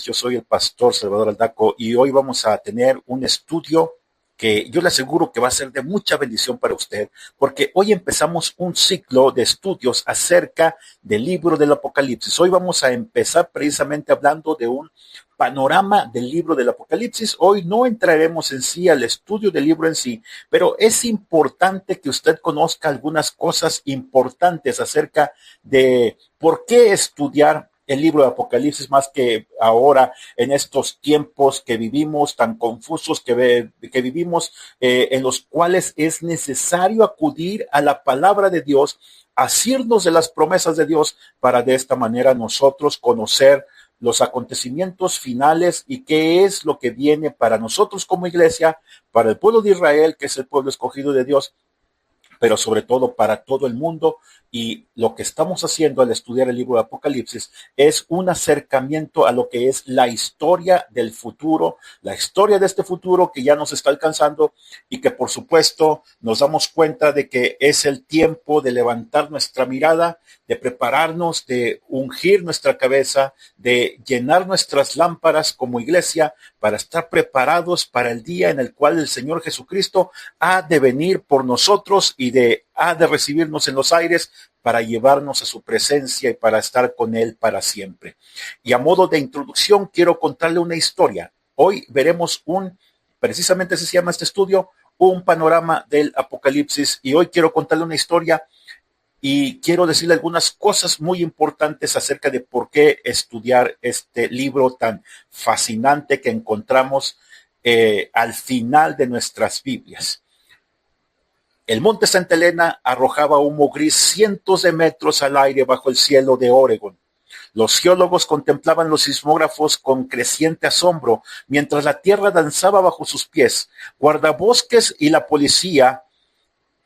Yo soy el pastor Salvador Aldaco y hoy vamos a tener un estudio que yo le aseguro que va a ser de mucha bendición para usted, porque hoy empezamos un ciclo de estudios acerca del libro del Apocalipsis. Hoy vamos a empezar precisamente hablando de un panorama del libro del Apocalipsis. Hoy no entraremos en sí al estudio del libro en sí, pero es importante que usted conozca algunas cosas importantes acerca de por qué estudiar el libro de Apocalipsis, más que ahora en estos tiempos que vivimos tan confusos que vivimos, en los cuales es necesario acudir a la palabra de Dios, asirnos de las promesas de Dios, para de esta manera nosotros conocer los acontecimientos finales y qué es lo que viene para nosotros como iglesia, para el pueblo de Israel, que es el pueblo escogido de Dios, pero sobre todo para todo el mundo. Y lo que estamos haciendo al estudiar el libro de Apocalipsis es un acercamiento a lo que es la historia del futuro, la historia de este futuro que ya nos está alcanzando y que por supuesto nos damos cuenta de que es el tiempo de levantar nuestra mirada, de prepararnos, de ungir nuestra cabeza, de llenar nuestras lámparas como iglesia para estar preparados para el día en el cual el Señor Jesucristo ha de venir por nosotros y ha de recibirnos en los aires para llevarnos a su presencia y para estar con Él para siempre. Y a modo de introducción, quiero contarle una historia. Hoy veremos precisamente así se llama este estudio, un panorama del Apocalipsis. Y hoy quiero contarle una historia y quiero decirle algunas cosas muy importantes acerca de por qué estudiar este libro tan fascinante que encontramos al final de nuestras Biblias. El monte Santa Elena arrojaba humo gris cientos de metros al aire bajo el cielo de Oregón. Los geólogos contemplaban los sismógrafos con creciente asombro mientras la tierra danzaba bajo sus pies. Guardabosques y la policía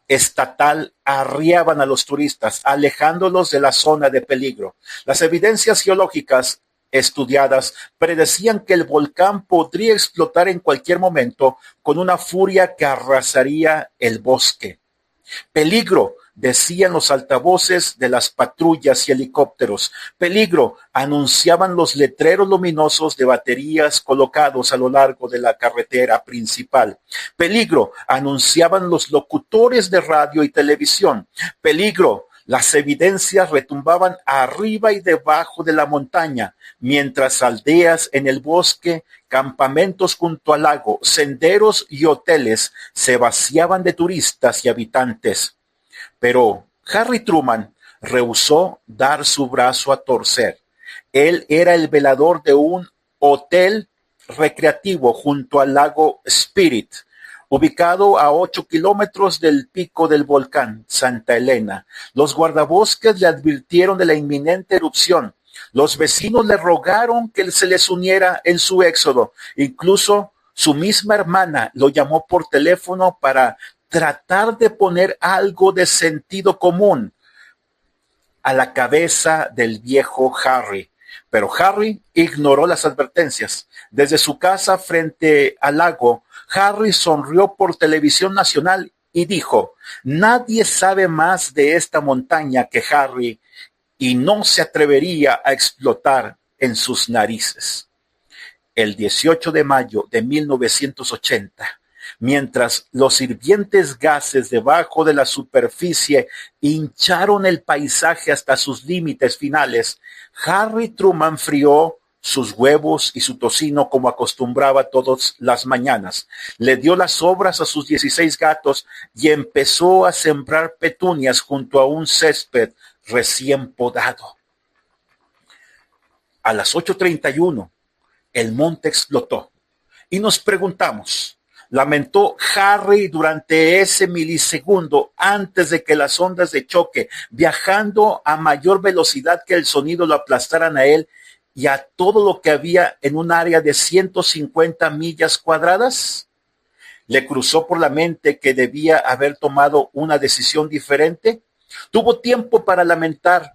estatal arriaban a los turistas, alejándolos de la zona de peligro. Las evidencias geológicas estudiadas predecían que el volcán podría explotar en cualquier momento con una furia que arrasaría el bosque. Peligro, decían los altavoces de las patrullas y helicópteros. Peligro, anunciaban los letreros luminosos de baterías colocados a lo largo de la carretera principal. Peligro, anunciaban los locutores de radio y televisión. Peligro, las evidencias retumbaban arriba y debajo de la montaña, mientras aldeas en el bosque, campamentos junto al lago, senderos y hoteles se vaciaban de turistas y habitantes. Pero Harry Truman rehusó dar su brazo a torcer. Él era el velador de un hotel recreativo junto al lago Spirit, ubicado a 8 kilómetros del pico del volcán Santa Elena. Los guardabosques le advirtieron de la inminente erupción. Los vecinos le rogaron que se les uniera en su éxodo. Incluso su misma hermana lo llamó por teléfono para tratar de poner algo de sentido común a la cabeza del viejo Harry. Pero Harry ignoró las advertencias. Desde su casa frente al lago, Harry sonrió por televisión nacional y dijo: nadie sabe más de esta montaña que Harry y no se atrevería a explotar en sus narices. El 18 de mayo de 1980, mientras los hirvientes gases debajo de la superficie hincharon el paisaje hasta sus límites finales, Harry Truman frió sus huevos y su tocino como acostumbraba todas las mañanas. Le dio las sobras a sus 16 gatos y empezó a sembrar petunias junto a un césped recién podado. A las 8:31, el monte explotó y nos preguntamos, ¿lamentó Harry durante ese milisegundo antes de que las ondas de choque, viajando a mayor velocidad que el sonido, lo aplastaran a él y a todo lo que había en un área de 150 millas cuadradas? ¿Le cruzó por la mente que debía haber tomado una decisión diferente? ¿Tuvo tiempo para lamentar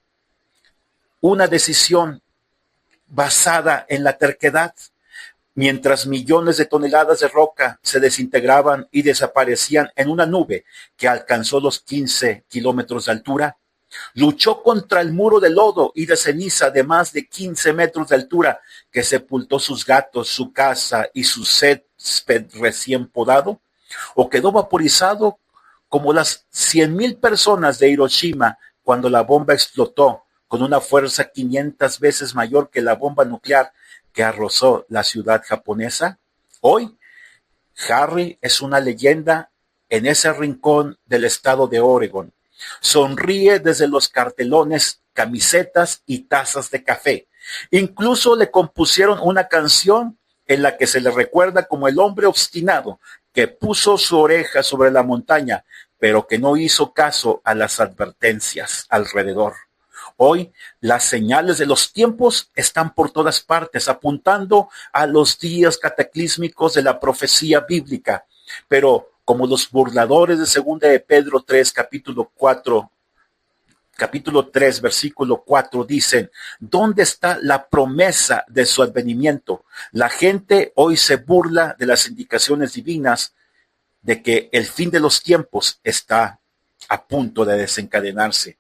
una decisión basada en la terquedad? Mientras millones de toneladas de roca se desintegraban y desaparecían en una nube que alcanzó los 15 kilómetros de altura, luchó contra el muro de lodo y de ceniza de más de 15 metros de altura que sepultó sus gatos, su casa y su césped recién podado? ¿O quedó vaporizado como las 100,000 personas de Hiroshima cuando la bomba explotó con una fuerza 500 veces mayor que la bomba nuclear que arrasó la ciudad japonesa? Hoy, Harry es una leyenda en ese rincón del estado de Oregon. Sonríe desde los cartelones, camisetas y tazas de café. Incluso le compusieron una canción en la que se le recuerda como el hombre obstinado que puso su oreja sobre la montaña, pero que no hizo caso a las advertencias alrededor. Hoy las señales de los tiempos están por todas partes, apuntando a los días cataclísmicos de la profecía bíblica. Pero como los burladores de 2 de Pedro 3, capítulo 3, versículo 4 dicen, ¿dónde está la promesa de su advenimiento? La gente hoy se burla de las indicaciones divinas de que el fin de los tiempos está a punto de desencadenarse.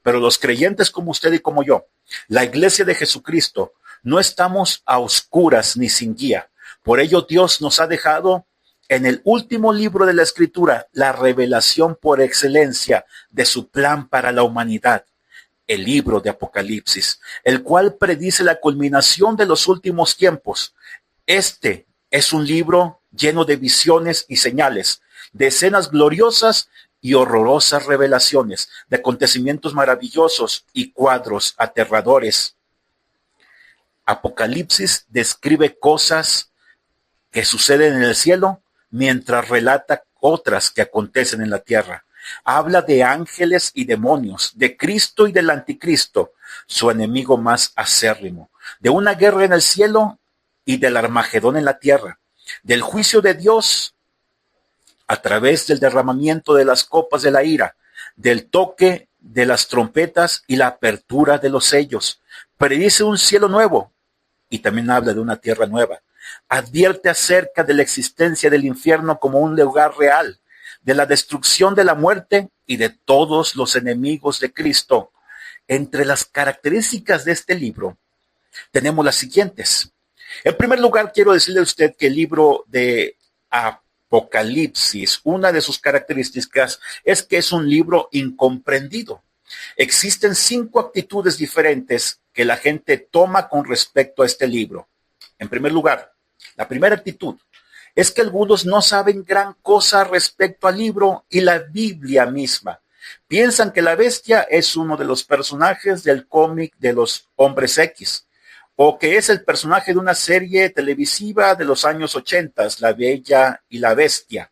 Pero los creyentes como usted y como yo, la iglesia de Jesucristo, no estamos a oscuras ni sin guía. Por ello Dios nos ha dejado en el último libro de la Escritura la revelación por excelencia de su plan para la humanidad, el libro de Apocalipsis, el cual predice la culminación de los últimos tiempos. Este es un libro lleno de visiones y señales, de escenas gloriosas y horrorosas revelaciones, de acontecimientos maravillosos y cuadros aterradores. Apocalipsis describe cosas que suceden en el cielo mientras relata otras que acontecen en la tierra. Habla de ángeles y demonios, de Cristo y del anticristo, su enemigo más acérrimo, de una guerra en el cielo y del Armagedón en la tierra, del juicio de Dios a través del derramamiento de las copas de la ira, del toque de las trompetas y la apertura de los sellos. Predice un cielo nuevo y también habla de una tierra nueva. Advierte acerca de la existencia del infierno como un lugar real, de la destrucción de la muerte y de todos los enemigos de Cristo. Entre las características de este libro tenemos las siguientes. En primer lugar, quiero decirle a usted que el libro de Apocalipsis, una de sus características es que es un libro incomprendido. Existen 5 actitudes diferentes que la gente toma con respecto a este libro. En primer lugar, la primera actitud es que algunos no saben gran cosa respecto al libro y la Biblia misma. Piensan que la bestia es uno de los personajes del cómic de los Hombres X, o que es el personaje de una serie televisiva de los años 80, La Bella y la Bestia.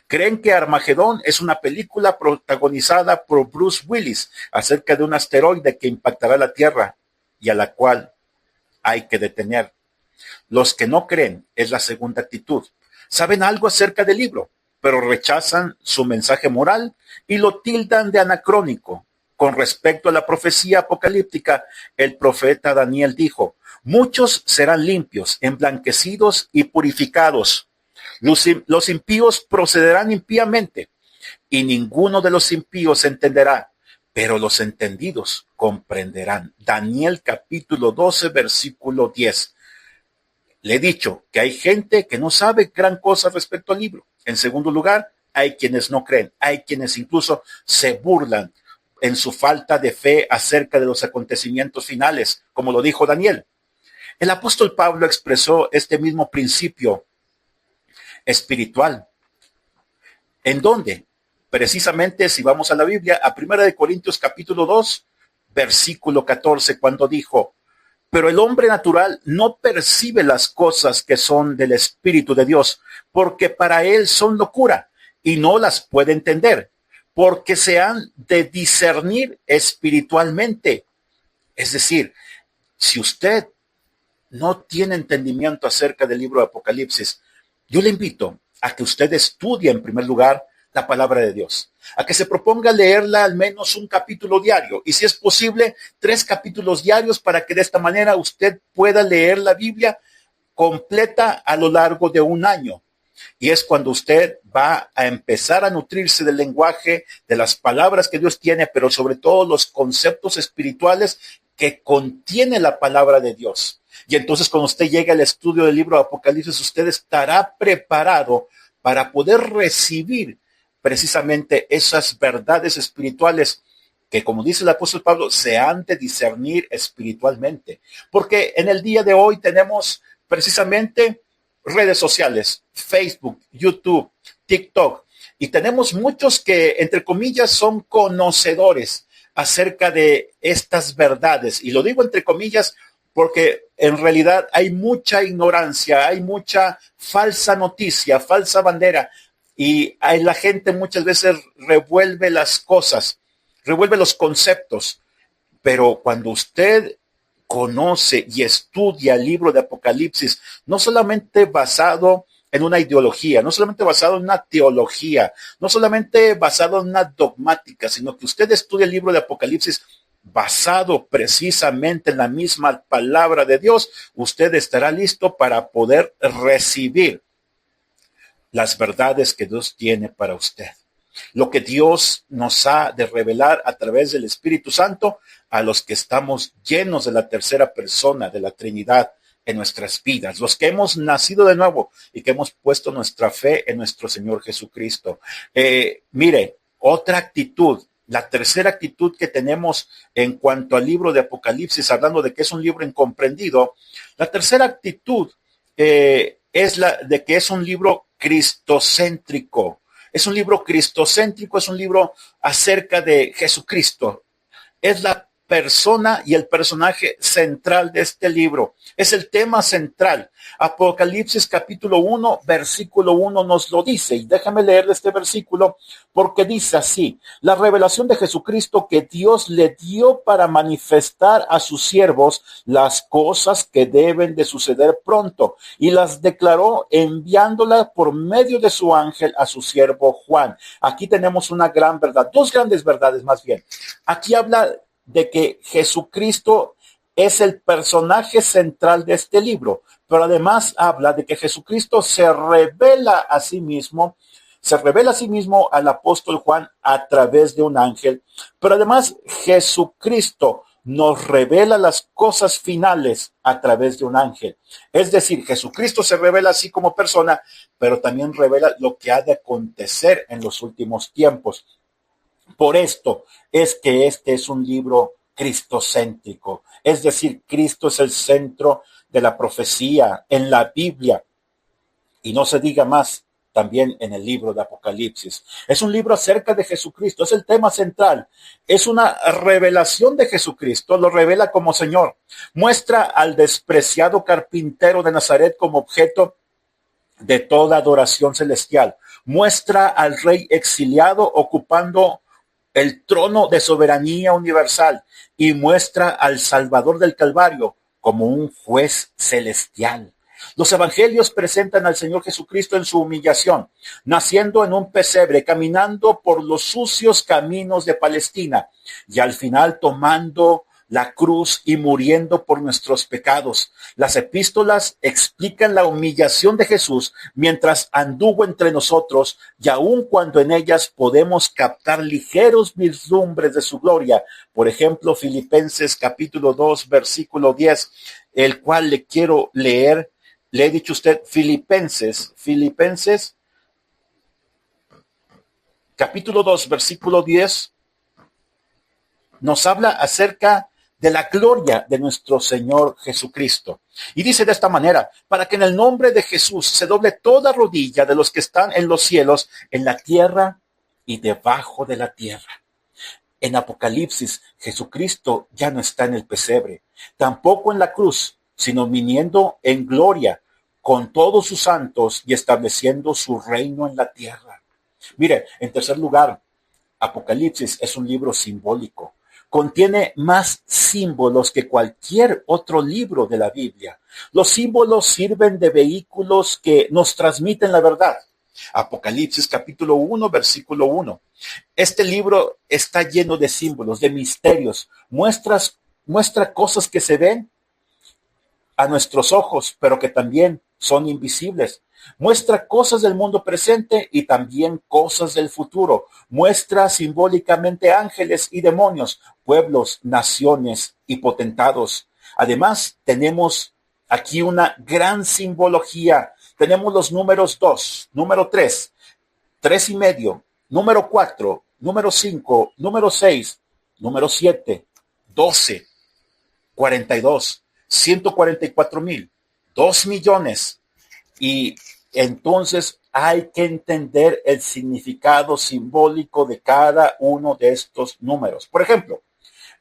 Creen que Armagedón es una película protagonizada por Bruce Willis acerca de un asteroide que impactará la Tierra y a la cual hay que detener. Los que no creen es la segunda actitud. Saben algo acerca del libro, pero rechazan su mensaje moral y lo tildan de anacrónico. Con respecto a la profecía apocalíptica, el profeta Daniel dijo, muchos serán limpios, emblanquecidos y purificados. Los impíos procederán impíamente y ninguno de los impíos entenderá, pero los entendidos comprenderán. Daniel capítulo 12, versículo 10. Le he dicho que hay gente que no sabe gran cosa respecto al libro. En segundo lugar, hay quienes no creen, hay quienes incluso se burlan en su falta de fe acerca de los acontecimientos finales, como lo dijo Daniel. El apóstol Pablo expresó este mismo principio espiritual. ¿En dónde? Precisamente si vamos a la Biblia, a 1 Corintios capítulo 2, versículo 14, cuando dijo, pero el hombre natural no percibe las cosas que son del Espíritu de Dios, porque para él son locura y no las puede entender, porque se han de discernir espiritualmente. Es decir, si usted no tiene entendimiento acerca del libro de Apocalipsis, yo le invito a que usted estudie en primer lugar la palabra de Dios, a que se proponga leerla al menos un capítulo diario y si es posible 3 capítulos diarios para que de esta manera usted pueda leer la Biblia completa a lo largo de un año. Y es cuando usted va a empezar a nutrirse del lenguaje, de las palabras que Dios tiene, pero sobre todo los conceptos espirituales que contiene la palabra de Dios. Y entonces cuando usted llegue al estudio del libro de Apocalipsis, usted estará preparado para poder recibir precisamente esas verdades espirituales que, como dice el apóstol Pablo, se han de discernir espiritualmente. Porque en el día de hoy tenemos precisamente redes sociales, Facebook, YouTube, TikTok, y tenemos muchos que, entre comillas, son conocedores acerca de estas verdades. Y lo digo entre comillas porque en realidad hay mucha ignorancia, hay mucha falsa noticia, falsa bandera, y la gente muchas veces revuelve las cosas, revuelve los conceptos, pero cuando usted conoce y estudia el libro de Apocalipsis, no solamente basado en una ideología, no solamente basado en una teología, no solamente basado en una dogmática, sino que usted estudia el libro de Apocalipsis basado precisamente en la misma palabra de Dios, usted estará listo para poder recibir las verdades que Dios tiene para usted. Lo que Dios nos ha de revelar a través del Espíritu Santo a los que estamos llenos de la tercera persona de la Trinidad en nuestras vidas, los que hemos nacido de nuevo y que hemos puesto nuestra fe en nuestro Señor Jesucristo. Mire, otra actitud, la tercera actitud que tenemos en cuanto al libro de Apocalipsis, hablando de que es un libro incomprendido, la tercera actitud es la de que es un libro cristocéntrico. Es un libro cristocéntrico, es un libro acerca de Jesucristo. Es la persona y el personaje central de este libro. Es el tema central. Apocalipsis capítulo 1, versículo 1 nos lo dice. Y déjame leerle este versículo porque dice así: la revelación de Jesucristo que Dios le dio para manifestar a sus siervos las cosas que deben de suceder pronto. Y las declaró enviándola por medio de su ángel a su siervo Juan. Aquí tenemos una gran verdad, dos grandes verdades más bien. Aquí habla de que Jesucristo es el personaje central de este libro, pero además habla de que Jesucristo se revela a sí mismo al apóstol Juan a través de un ángel, pero además Jesucristo nos revela las cosas finales a través de un ángel. Es decir, Jesucristo se revela así como persona, pero también revela lo que ha de acontecer en los últimos tiempos. Por esto es que este es un libro cristocéntrico, es decir, Cristo es el centro de la profecía en la Biblia, y no se diga más también en el libro de Apocalipsis. Es un libro acerca de Jesucristo, es el tema central, es una revelación de Jesucristo, lo revela como Señor, muestra al despreciado carpintero de Nazaret como objeto de toda adoración celestial, muestra al rey exiliado ocupando el trono de soberanía universal y muestra al Salvador del Calvario como un juez celestial. Los evangelios presentan al Señor Jesucristo en su humillación, naciendo en un pesebre, caminando por los sucios caminos de Palestina y al final tomando la cruz y muriendo por nuestros pecados. Las epístolas explican la humillación de Jesús mientras anduvo entre nosotros, y aun cuando en ellas podemos captar ligeros vislumbres de su gloria. Por ejemplo, Filipenses capítulo 2, versículo 10, el cual le quiero leer. Le he dicho a usted Filipenses capítulo 2, versículo 10, nos habla acerca de la gloria de nuestro Señor Jesucristo. Y dice de esta manera: para que en el nombre de Jesús se doble toda rodilla de los que están en los cielos, en la tierra y debajo de la tierra. En Apocalipsis, Jesucristo ya no está en el pesebre, tampoco en la cruz, sino viniendo en gloria con todos sus santos y estableciendo su reino en la tierra. Mire, en tercer lugar, Apocalipsis es un libro simbólico. Contiene más símbolos que cualquier otro libro de la Biblia. Los símbolos sirven de vehículos que nos transmiten la verdad. Apocalipsis capítulo 1, versículo 1. Este libro está lleno de símbolos, de misterios. Muestra cosas que se ven a nuestros ojos, pero que también son invisibles. Muestra cosas del mundo presente y también cosas del futuro. Muestra simbólicamente ángeles y demonios, pueblos, naciones y potentados. Además, tenemos Aquí una gran simbología. Tenemos los números 2, número 3, 3 y medio, número 4, número 5, número 6, número 7, 12, 42, 144,000, 2 millones. Y entonces hay que entender el significado simbólico de cada uno de estos números. Por ejemplo,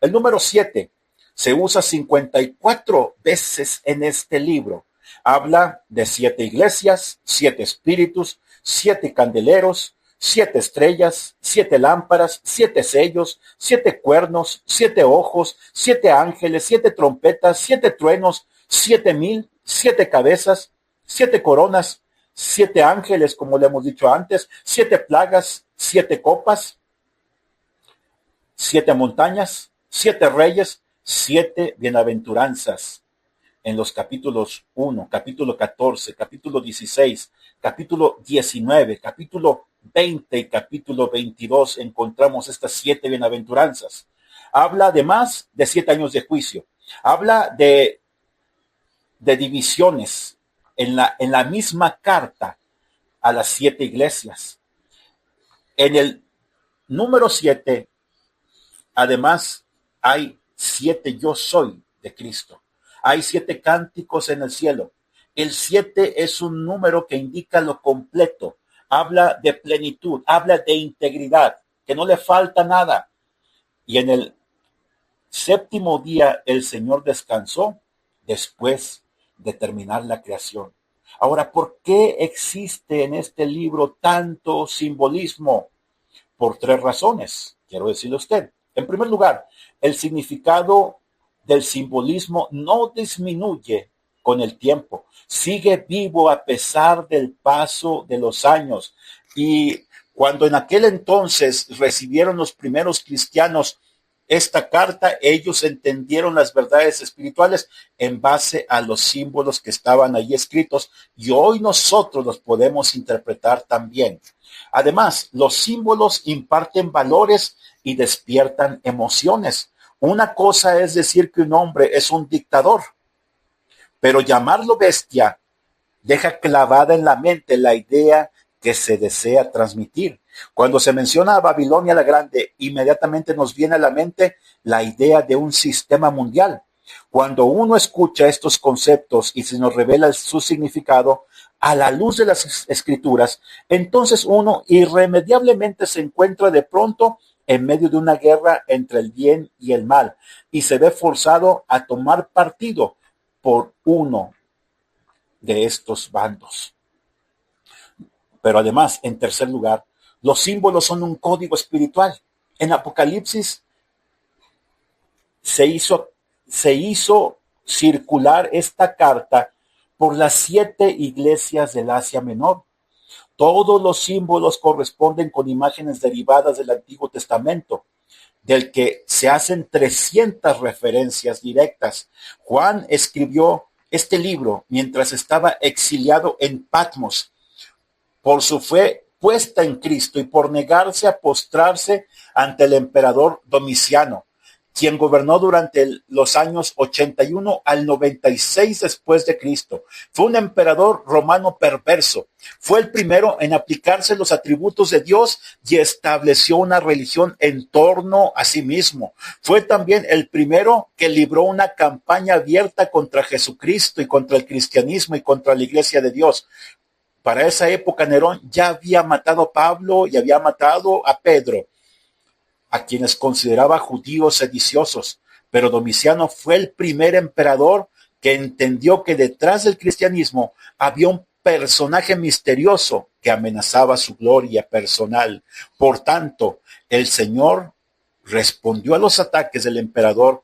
el número 7 se usa 54 veces en este libro. Habla de 7 iglesias, 7 espíritus, 7 candeleros, 7 estrellas, 7 lámparas, 7 sellos, 7 cuernos, 7 ojos, 7 ángeles, 7 trompetas, 7 truenos, 7,000, 7 cabezas, 7 coronas, 7 ángeles, como le hemos dicho antes, 7 plagas, 7 copas, 7 montañas, 7 reyes, 7 bienaventuranzas. En los capítulos 1, capítulo 14, capítulo 16, capítulo 19, capítulo 20 y capítulo 22 encontramos estas 7 bienaventuranzas. Habla además de 7 años de juicio. Habla de divisiones en la misma carta a las 7 iglesias. En el número 7, además, hay 7 yo soy de Cristo. Hay 7 cánticos en el cielo. El 7 es un número que indica lo completo. Habla de plenitud, habla de integridad, que no le falta nada. Y en el séptimo día el Señor descansó después de terminar la creación. Ahora, ¿por qué existe en este libro tanto simbolismo? Por 3 razones, quiero decirle a usted. En primer lugar, el significado del simbolismo no disminuye con el tiempo, sigue vivo a pesar del paso de los años. Y cuando en aquel entonces recibieron los primeros cristianos esta carta, ellos entendieron las verdades espirituales en base a los símbolos que estaban ahí escritos, y hoy nosotros los podemos interpretar también. Además, los símbolos imparten valores y despiertan emociones. Una cosa es decir que un hombre es un dictador, pero llamarlo bestia deja clavada en la mente la idea que se desea transmitir. Cuando se menciona a Babilonia la Grande, inmediatamente nos viene a la mente la idea de un sistema mundial. Cuando uno escucha estos conceptos y se nos revela su significado a la luz de las escrituras, entonces uno irremediablemente se encuentra de pronto en medio de una guerra entre el bien y el mal y se ve forzado a tomar partido por uno de estos bandos. Pero además, en tercer lugar, los símbolos son un código espiritual. En Apocalipsis se hizo circular esta carta por las 7 iglesias del Asia Menor. Todos los símbolos corresponden con imágenes derivadas del Antiguo Testamento, del que se hacen 300 referencias directas. Juan escribió este libro mientras estaba exiliado en Patmos por su fe puesta en Cristo y por negarse a postrarse ante el emperador Domiciano, quien gobernó durante los años 81 al 96 después de Cristo. Fue un emperador romano perverso. Fue el primero en aplicarse los atributos de Dios y estableció una religión en torno a sí mismo. Fue también el primero que libró una campaña abierta contra Jesucristo y contra el cristianismo y contra la iglesia de Dios. Para esa época Nerón ya había matado a Pablo y había matado a Pedro, a quienes consideraba judíos sediciosos, pero Domiciano fue el primer emperador que entendió que detrás del cristianismo había un personaje misterioso que amenazaba su gloria personal. Por tanto, el Señor respondió a los ataques del emperador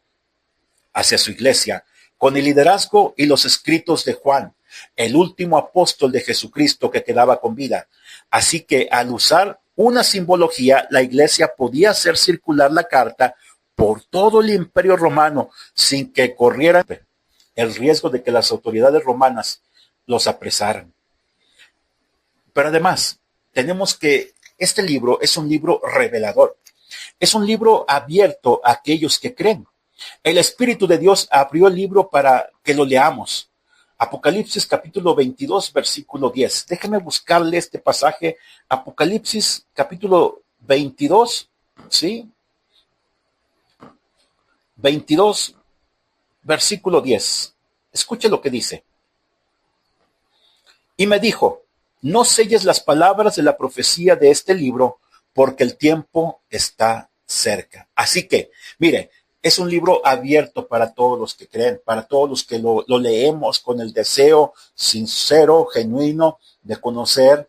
hacia su iglesia con el liderazgo y los escritos de Juan, el último apóstol de Jesucristo que quedaba con vida. Así que al usar una simbología, la iglesia podía hacer circular la carta por todo el imperio romano sin que corriera el riesgo de que las autoridades romanas los apresaran. Pero además, tenemos que este libro es un libro revelador. Es un libro abierto a aquellos que creen. El Espíritu de Dios abrió el libro para que lo leamos. Apocalipsis capítulo 22, versículo 10. Déjeme buscarle este pasaje. Apocalipsis capítulo 22, ¿sí? 22, versículo 10. Escuche lo que dice. Y me dijo, no selles las palabras de la profecía de este libro, porque el tiempo está cerca. Así que, mire, es un libro abierto para todos los que creen, para todos los que lo leemos con el deseo sincero, genuino, de conocer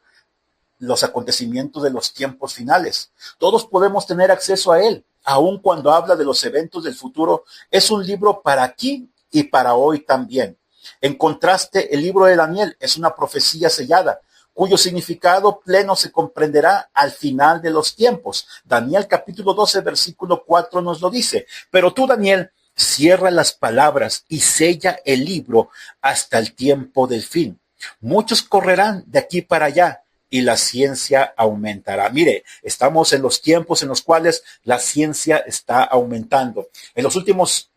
los acontecimientos de los tiempos finales. Todos podemos tener acceso a él, aun cuando habla de los eventos del futuro. Es un libro para aquí y para hoy también. En contraste, el libro de Daniel es una profecía sellada, cuyo significado pleno se comprenderá al final de los tiempos. Daniel capítulo 12, versículo 4 nos lo dice. Pero tú, Daniel, cierra las palabras y sella el libro hasta el tiempo del fin. Muchos correrán de aquí para allá y la ciencia aumentará. Mire, estamos en los tiempos en los cuales la ciencia está aumentando. En los últimos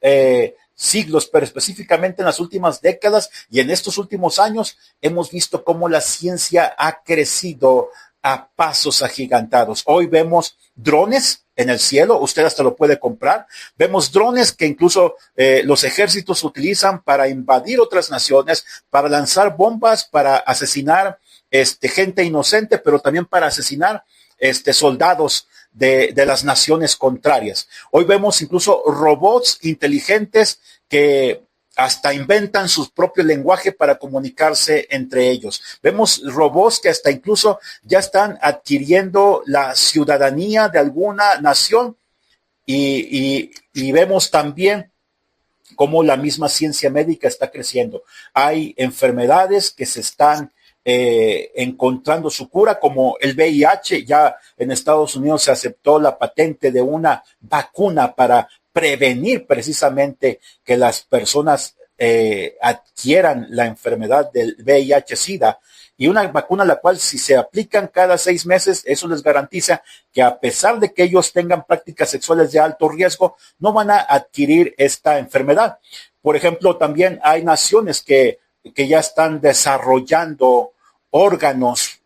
siglos, pero específicamente en las últimas décadas y en estos últimos años, hemos visto cómo la ciencia ha crecido a pasos agigantados. Hoy vemos drones en el cielo, usted hasta lo puede comprar. Vemos drones que incluso los ejércitos utilizan para invadir otras naciones, para lanzar bombas, para asesinar gente inocente, pero también para asesinar soldados de las naciones contrarias. Hoy vemos incluso robots inteligentes que hasta inventan su propio lenguaje para comunicarse entre ellos. Vemos robots que hasta incluso ya están adquiriendo la ciudadanía de alguna nación y vemos también cómo la misma ciencia médica está creciendo. Hay enfermedades que se están encontrando su cura, como el VIH. Ya en Estados Unidos se aceptó la patente de una vacuna para prevenir precisamente que las personas adquieran la enfermedad del VIH-Sida, y una vacuna la cual, si se aplican cada 6 meses, eso les garantiza que, a pesar de que ellos tengan prácticas sexuales de alto riesgo, no van a adquirir esta enfermedad. Por ejemplo, también hay naciones que ya están desarrollando órganos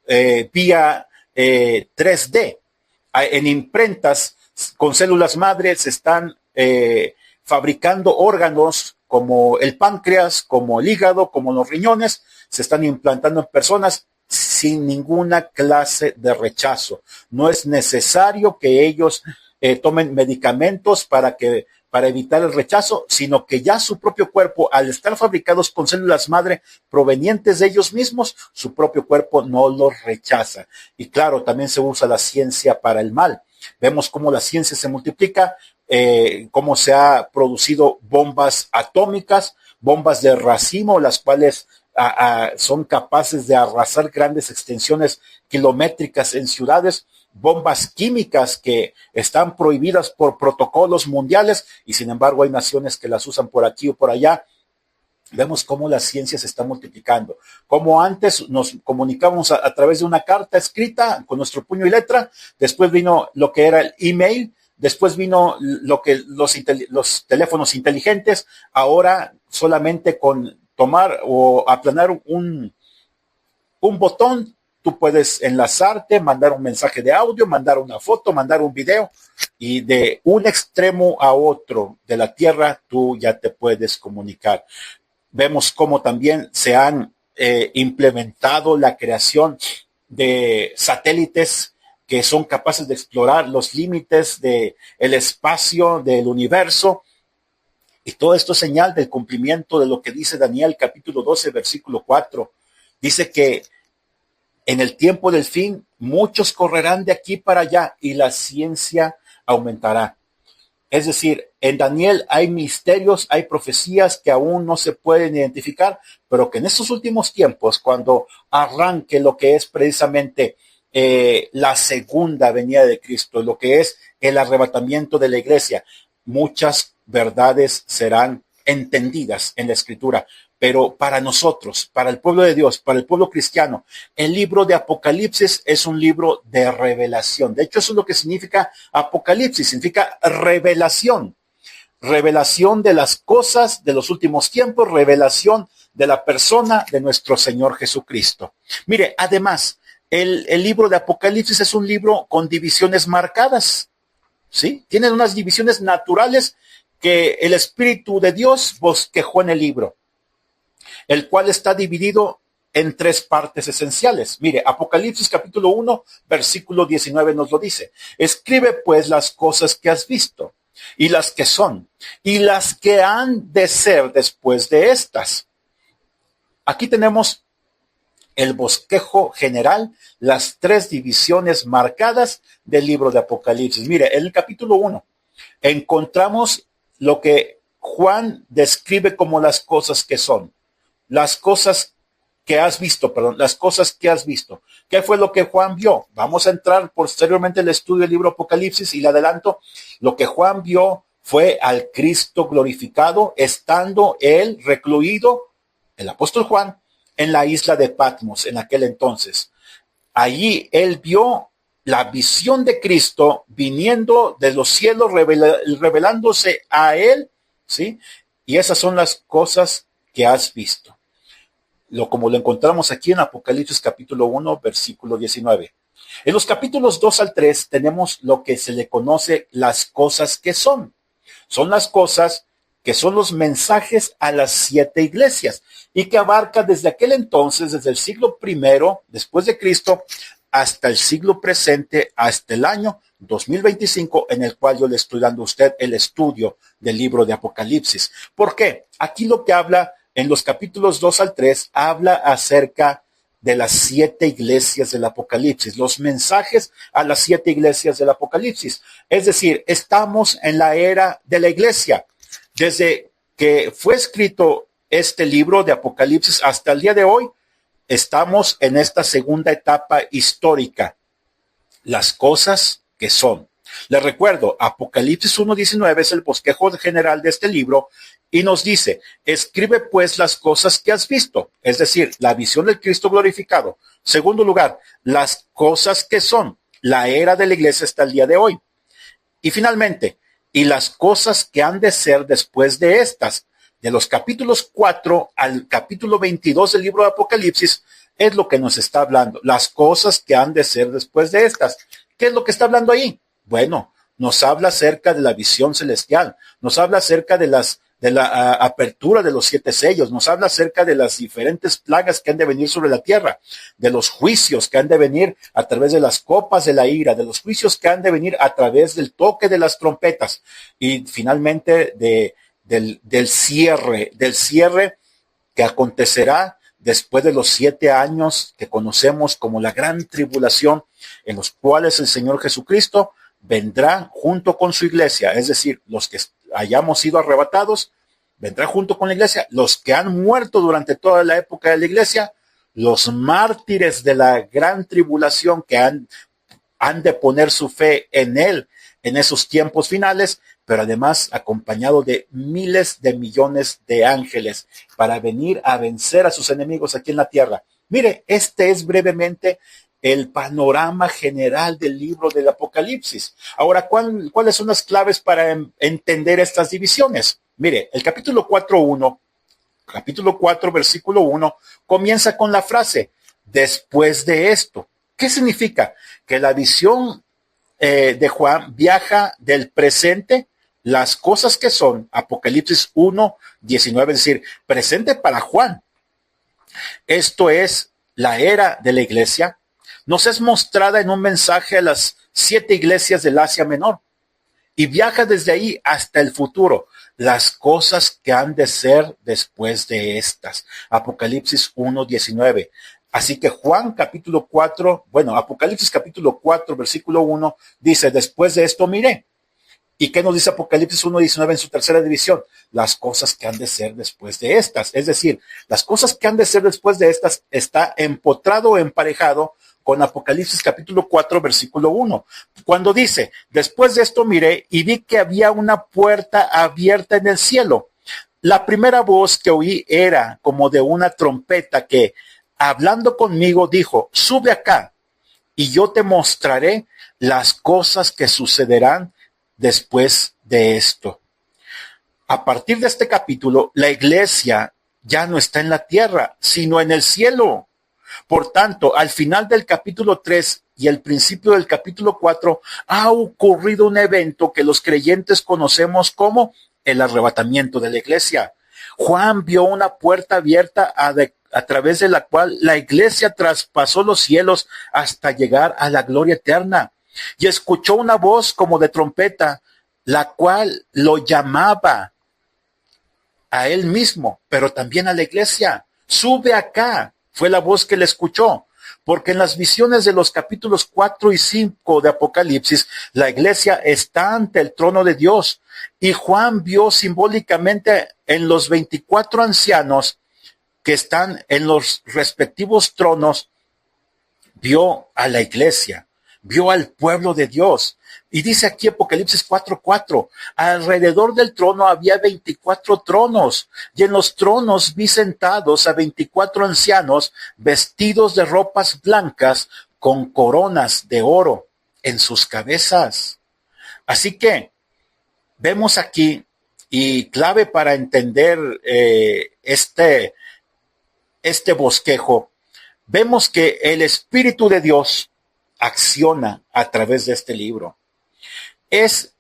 vía 3D. En imprentas con células madre se están fabricando órganos como el páncreas, como el hígado, como los riñones. Se están implantando en personas sin ninguna clase de rechazo. No es necesario que ellos tomen medicamentos para evitar el rechazo, sino que ya su propio cuerpo, al estar fabricados con células madre provenientes de ellos mismos, su propio cuerpo no los rechaza. Y claro, también se usa la ciencia para el mal. Vemos cómo la ciencia se multiplica, cómo se ha producido bombas atómicas, bombas de racimo, las cuales son capaces de arrasar grandes extensiones kilométricas en ciudades, bombas químicas que están prohibidas por protocolos mundiales, y sin embargo hay naciones que las usan por aquí o por allá. Vemos cómo la ciencia se está multiplicando. Como antes nos comunicábamos a través de una carta escrita con nuestro puño y letra, después vino lo que era el email, después vino lo que los teléfonos inteligentes. Ahora solamente con tomar o aplanar un botón, tú puedes enlazarte, mandar un mensaje de audio, mandar una foto, mandar un video, y de un extremo a otro de la Tierra tú ya te puedes comunicar. Vemos cómo también se han implementado la creación de satélites que son capaces de explorar los límites del espacio, del universo. Y todo esto es señal del cumplimiento de lo que dice Daniel capítulo 12, versículo 4. Dice que en el tiempo del fin muchos correrán de aquí para allá y la ciencia aumentará. Es decir, en Daniel hay misterios, hay profecías que aún no se pueden identificar, pero que en estos últimos tiempos, cuando arranque lo que es precisamente la segunda venida de Cristo, lo que es el arrebatamiento de la iglesia, muchas verdades serán entendidas en la Escritura. Pero para nosotros, para el pueblo de Dios, para el pueblo cristiano, el libro de Apocalipsis es un libro de revelación. De hecho, eso es lo que significa Apocalipsis, significa revelación. Revelación de las cosas de los últimos tiempos, revelación de la persona de nuestro Señor Jesucristo. Mire, además, el libro de Apocalipsis es un libro con divisiones marcadas, ¿sí? Tiene unas divisiones naturales que el Espíritu de Dios bosquejó en el libro, el cual está dividido en tres partes esenciales. Mire, Apocalipsis capítulo 1, versículo 19 nos lo dice. Escribe pues las cosas que has visto, y las que son, y las que han de ser después de estas. Aquí tenemos el bosquejo general, las tres divisiones marcadas del libro de Apocalipsis. Mire, en el capítulo 1 encontramos lo que Juan describe como las cosas que son, las cosas que has visto, las cosas que has visto. ¿Qué fue lo que Juan vio? Vamos a entrar posteriormente al estudio del libro Apocalipsis y le adelanto, lo que Juan vio fue al Cristo glorificado, estando él recluido, el apóstol Juan, en la isla de Patmos en aquel entonces. Allí él vio la visión de Cristo viniendo de los cielos, revelándose a él, ¿sí? Y esas son las cosas que has visto. Como lo encontramos aquí en Apocalipsis capítulo 1, versículo 19. En los capítulos 2 al 3 tenemos lo que se le conoce las cosas que son. Son las cosas que son los mensajes a las 7 iglesias y que abarca desde aquel entonces, desde el siglo primero después de Cristo, hasta el siglo presente, hasta el año 2025, en el cual yo le estoy dando a usted el estudio del libro de Apocalipsis. ¿Por qué? Aquí lo que habla en los capítulos 2 al 3 habla acerca de las 7 iglesias del Apocalipsis, los mensajes a las 7 iglesias del Apocalipsis. Es decir, estamos en la era de la iglesia. Desde que fue escrito este libro de Apocalipsis hasta el día de hoy, estamos en esta segunda etapa histórica. Las cosas que son. Les recuerdo, Apocalipsis 1:19 es el bosquejo general de este libro y nos dice, escribe pues las cosas que has visto, es decir, la visión del Cristo glorificado. Segundo lugar, las cosas que son, la era de la iglesia hasta el día de hoy. Y finalmente, y las cosas que han de ser después de estas. De los capítulos 4 al capítulo 22 del libro de Apocalipsis es lo que nos está hablando, las cosas que han de ser después de estas. ¿Qué es lo que está hablando ahí? Bueno, nos habla acerca de la visión celestial, nos habla acerca de la apertura de los 7 sellos, nos habla acerca de las diferentes plagas que han de venir sobre la tierra, de los juicios que han de venir a través de las copas de la ira, de los juicios que han de venir a través del toque de las trompetas y finalmente del cierre que acontecerá después de los 7 años que conocemos como la gran tribulación, en los cuales el Señor Jesucristo vendrá junto con su iglesia, es decir, los que hayamos sido arrebatados, vendrá junto con la iglesia, los que han muerto durante toda la época de la iglesia, los mártires de la gran tribulación que han de poner su fe en él en esos tiempos finales, pero además acompañado de miles de millones de ángeles para venir a vencer a sus enemigos aquí en la tierra. Mire, este es brevemente el panorama general del libro del Apocalipsis. Ahora, ¿cuáles son las claves para entender estas divisiones? Mire, el capítulo 4, versículo 1, comienza con la frase, después de esto. ¿Qué significa? Que la visión de Juan viaja del presente, las cosas que son, Apocalipsis 1:19, es decir, presente para Juan. Esto es la era de la iglesia. Nos es mostrada en un mensaje a las 7 iglesias del Asia Menor y viaja desde ahí hasta el futuro, las cosas que han de ser después de estas. Apocalipsis 1:19. Así que Apocalipsis capítulo 4, versículo 1 dice, después de esto miré. ¿Y qué nos dice Apocalipsis 1:19 en su tercera división? Las cosas que han de ser después de estas. Es decir, las cosas que han de ser después de estas está empotrado o emparejado con Apocalipsis capítulo 4, versículo 1. Cuando dice, después de esto miré y vi que había una puerta abierta en el cielo. La primera voz que oí era como de una trompeta que, hablando conmigo, dijo, sube acá y yo te mostraré las cosas que sucederán después de esto. A partir de este capítulo, la iglesia ya no está en la tierra, sino en el cielo. Por tanto, al final del capítulo 3 y el principio del capítulo 4 ha ocurrido un evento que los creyentes conocemos como el arrebatamiento de la iglesia. Juan vio una puerta abierta a través de la cual la iglesia traspasó los cielos hasta llegar a la gloria eterna. Y escuchó una voz como de trompeta, la cual lo llamaba a él mismo, pero también a la iglesia. Sube acá, fue la voz que le escuchó. Porque en las visiones de los capítulos 4 y 5 de Apocalipsis, la iglesia está ante el trono de Dios. Y Juan vio simbólicamente en los 24 ancianos que están en los respectivos tronos, vio a la iglesia, vio al pueblo de Dios. Y dice aquí Apocalipsis 4:4, alrededor del trono había 24 tronos, y en los tronos vi sentados a 24 ancianos vestidos de ropas blancas con coronas de oro en sus cabezas. Así que vemos aquí, y clave para entender este bosquejo, vemos que el Espíritu de Dios acciona a través de este libro. Es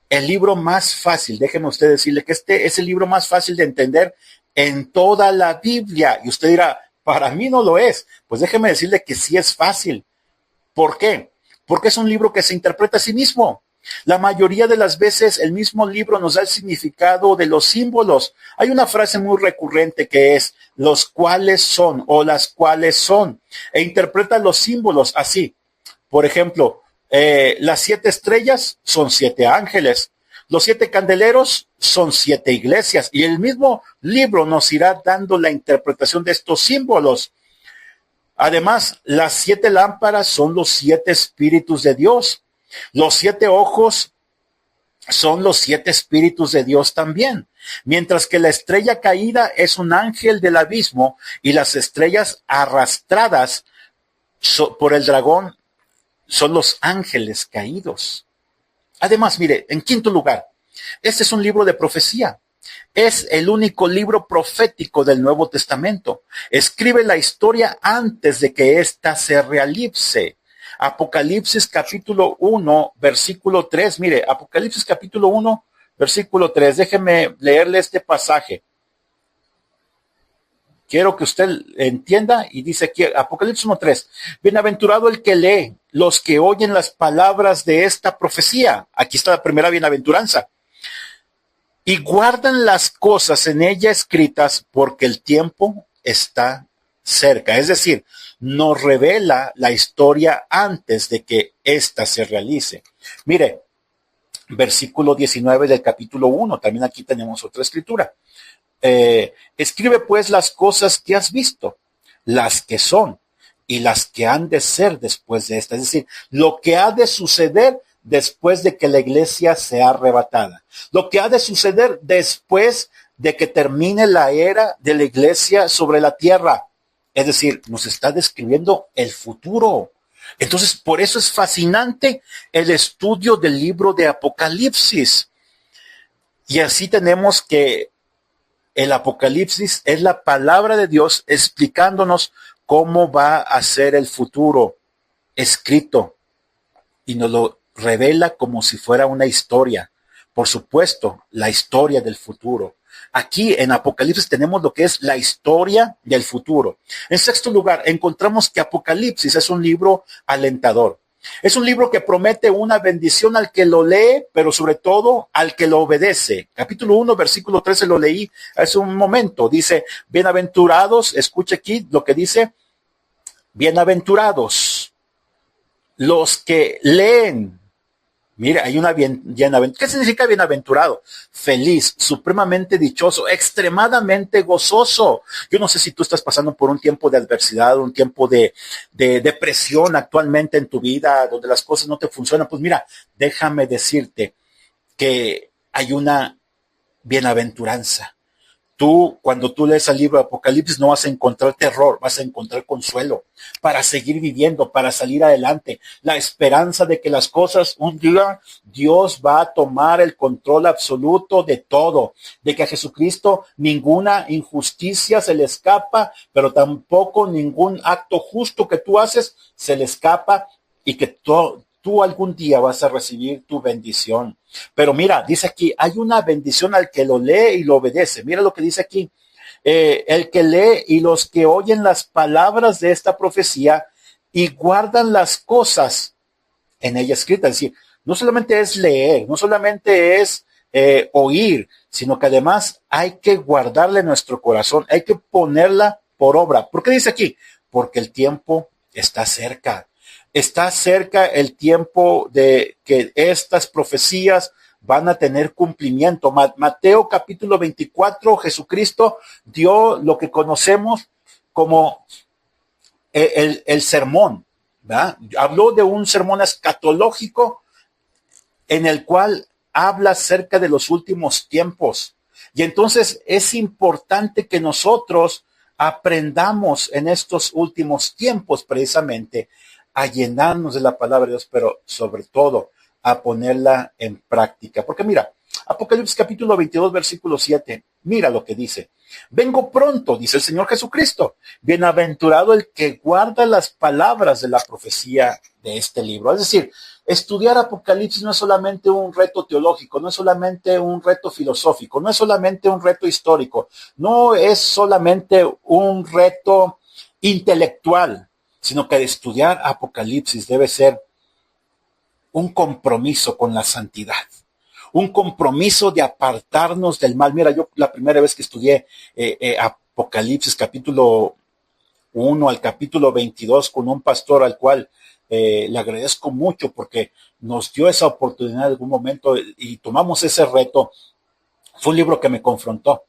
el libro más fácil, déjeme usted decirle que este es el libro más fácil de entender en toda la Biblia. Y usted dirá, para mí no lo es. Pues déjeme decirle que sí es fácil. ¿Por qué? Porque es un libro que se interpreta a sí mismo. La mayoría de las veces el mismo libro nos da el significado de los símbolos. Hay una frase muy recurrente que es los cuales son o las cuales son, e interpreta los símbolos así. Por ejemplo, las 7 estrellas son 7 ángeles, los 7 candeleros son 7 iglesias, y el mismo libro nos irá dando la interpretación de estos símbolos. Además, las 7 lámparas son los 7 espíritus de Dios. Los 7 ojos son los 7 espíritus de Dios también. Mientras que la estrella caída es un ángel del abismo y las estrellas arrastradas por el dragón son los ángeles caídos. Además, mire, en quinto lugar, este es un libro de profecía. Es el único libro profético del Nuevo Testamento. Escribe la historia antes de que ésta se realice. Apocalipsis capítulo 1, versículo 3. Mire, Apocalipsis capítulo 1, versículo 3. Déjeme leerle este pasaje. Quiero que usted entienda, y dice aquí, Apocalipsis 1:3, bienaventurado el que lee, los que oyen las palabras de esta profecía. Aquí está la primera bienaventuranza. Y guardan las cosas en ella escritas, porque el tiempo está cerca. Es decir, nos revela la historia antes de que ésta se realice. Mire, versículo 19 del capítulo 1, también aquí tenemos otra escritura. Escribe pues las cosas que has visto, las que son y las que han de ser después de esta. Es decir, lo que ha de suceder después de que la iglesia sea arrebatada. Lo que ha de suceder después de que termine la era de la iglesia sobre la tierra. Es decir, nos está describiendo el futuro. Entonces, por eso es fascinante el estudio del libro de Apocalipsis. Y así tenemos que el Apocalipsis es la palabra de Dios explicándonos cómo va a ser el futuro escrito, y nos lo revela como si fuera una historia. Por supuesto, la historia del futuro. Aquí en Apocalipsis tenemos lo que es la historia del futuro. En sexto lugar, encontramos que Apocalipsis es un libro alentador. Es un libro que promete una bendición al que lo lee, pero sobre todo al que lo obedece. Capítulo 1, versículo 13 lo leí hace un momento. Dice, bienaventurados, escuche aquí lo que dice, bienaventurados los que leen. Mira, hay una bienaventurado. ¿Qué significa bienaventurado? Feliz, supremamente dichoso, extremadamente gozoso. Yo no sé si tú estás pasando por un tiempo de adversidad, un tiempo de depresión actualmente en tu vida, donde las cosas no te funcionan. Pues mira, déjame decirte que hay una bienaventuranza. Cuando tú lees el libro de Apocalipsis, no vas a encontrar terror, vas a encontrar consuelo para seguir viviendo, para salir adelante. La esperanza de que las cosas, un día, Dios va a tomar el control absoluto de todo, de que a Jesucristo ninguna injusticia se le escapa, pero tampoco ningún acto justo que tú haces se le escapa, y que tú algún día vas a recibir tu bendición. Pero mira, dice aquí, hay una bendición al que lo lee y lo obedece. Mira lo que dice aquí. El que lee y los que oyen las palabras de esta profecía y guardan las cosas en ella escritas. Es decir, no solamente es leer, no solamente es oír, sino que además hay que guardarle nuestro corazón, hay que ponerla por obra. ¿Por qué dice aquí? Porque el tiempo está cerca. Está cerca el tiempo de que estas profecías van a tener cumplimiento. Mateo capítulo 24, Jesucristo dio lo que conocemos como el sermón, ¿verdad? Habló de un sermón escatológico en el cual habla acerca de los últimos tiempos. Y entonces es importante que nosotros aprendamos en estos últimos tiempos precisamente a llenarnos de la palabra de Dios, pero sobre todo a ponerla en práctica. Porque mira, Apocalipsis capítulo 22, versículo 7, mira lo que dice. Vengo pronto, dice el Señor Jesucristo. Bienaventurado el que guarda las palabras de la profecía de este libro. Es decir, estudiar Apocalipsis no es solamente un reto teológico, no es solamente un reto filosófico, no es solamente un reto histórico, no es solamente un reto intelectual, sino que estudiar Apocalipsis debe ser un compromiso con la santidad, un compromiso de apartarnos del mal. Mira, yo la primera vez que estudié Apocalipsis capítulo 1 al capítulo 22 con un pastor al cual le agradezco mucho porque nos dio esa oportunidad en algún momento y tomamos ese reto. Fue un libro que me confrontó.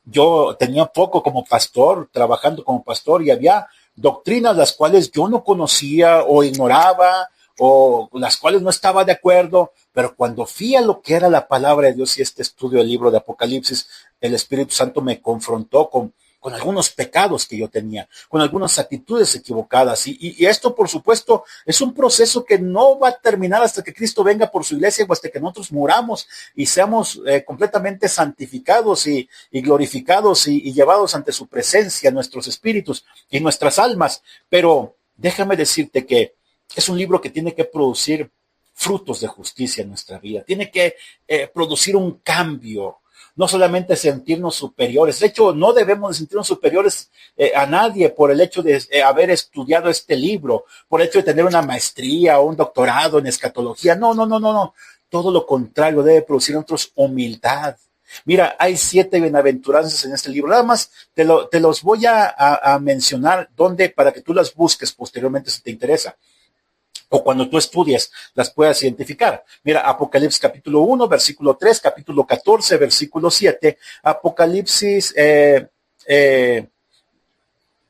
Yo tenía poco como pastor, trabajando como pastor, y había doctrinas las cuales yo no conocía o ignoraba o las cuales no estaba de acuerdo, pero cuando fui a lo que era la palabra de Dios y este estudio del libro de Apocalipsis, el Espíritu Santo me confrontó con algunos pecados que yo tenía, con algunas actitudes equivocadas. Y esto, por supuesto, es un proceso que no va a terminar hasta que Cristo venga por su iglesia o hasta que nosotros muramos y seamos completamente santificados y glorificados y llevados ante su presencia, nuestros espíritus y nuestras almas. Pero déjame decirte que es un libro que tiene que producir frutos de justicia en nuestra vida, tiene que producir un cambio, no solamente sentirnos superiores. De hecho, no debemos de sentirnos superiores a nadie por el hecho de haber estudiado este libro, por el hecho de tener una maestría o un doctorado en escatología. No, no, no, no, no. Todo lo contrario, debe producir en nosotros humildad. Mira, hay 7 bienaventuranzas en este libro. Nada más te los voy a mencionar para que tú las busques posteriormente si te interesa, o cuando tú estudies las puedas identificar. Mira, Apocalipsis capítulo 1, versículo 3, capítulo 14, versículo 7, Apocalipsis